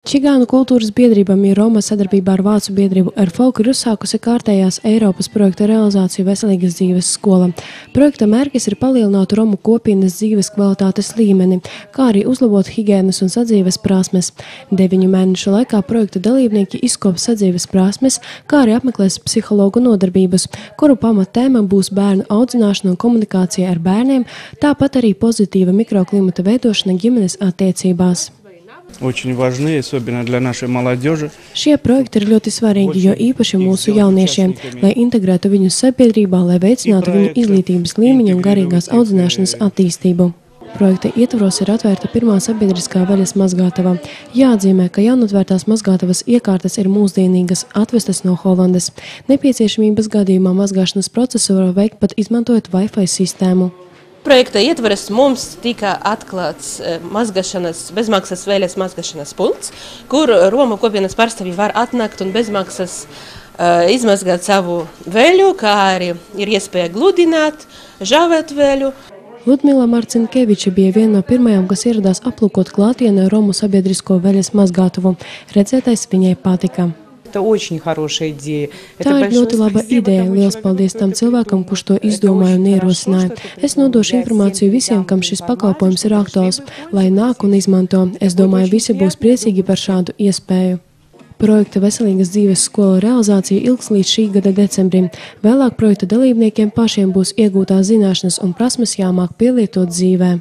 Čigānu kultūras biedrība Roma sadarbībā ar Vācu biedrību Erfolk ir uzsākusi kārtējās Eiropas projekta realizāciju veselīgas dzīves skola. Projekta mērķis ir palielināt Romu kopienas dzīves kvalitātes līmeni, kā arī uzlabot higienas un sadzīves prasmes. 9 mēnešu laikā projekta dalībnieki izkops sadzīves prasmes, kā arī apmeklēs psihologu nodarbības, kuru pamatēma būs bērnu audzināšana un komunikācija ar bērniem, tāpat arī pozitīva mikroklimata veidošana ģimenes attiecībās. Очень важны, особенно для нашей молодежи. Šie projekti ir ļoti svarīgi, jo īpaši mūsu jauniešiem, lai integrētu viņus sabiedrībā, lai veicinātu viņu izglītības līmeņa un garīgās audzināšanas attīstību. Projekta ietvaros ir atvērta pirmā sabiedriskā veļas mazgātava. Jāatzīmē, ka jaunatvērtās mazgātavas iekārtas ir mūsdienīgas, atvestas no Holandes. Nepieciešamības gadījumā mazgāšanas procesu var veikt pat izmantojot Wi-Fi sistēmu. Projekta ietvaros mums tika atklāts bezmaksas vēļas mazgāšanas punkts, kur Romu kopienas pārstāvji var atnākt un bezmaksas izmazgāt savu vēļu, kā arī ir iespēja gludināt, žāvēt vēļu. Ludmila Marcinkeviča bija viena no pirmajām, kas ieradās aplūkot klātienē Romu sabiedrisko veļas mazgātuvu. Redzētais viņai patika. Tā ir ļoti laba ideja. Liels paldies tam cilvēkam, kurš to izdomāja un ierosināja. Es nodošu informāciju visiem, kam šis pakalpojums ir aktuāls, lai nāk un izmanto. Es domāju, visi būs priecīgi par šādu iespēju. Projekta veselīgas dzīves skola realizācija ilgs līdz šī gada decembrim. Vēlāk projekta dalībniekiem pašiem būs iegūtās zināšanas un prasmes jāmāk pielietot dzīvē.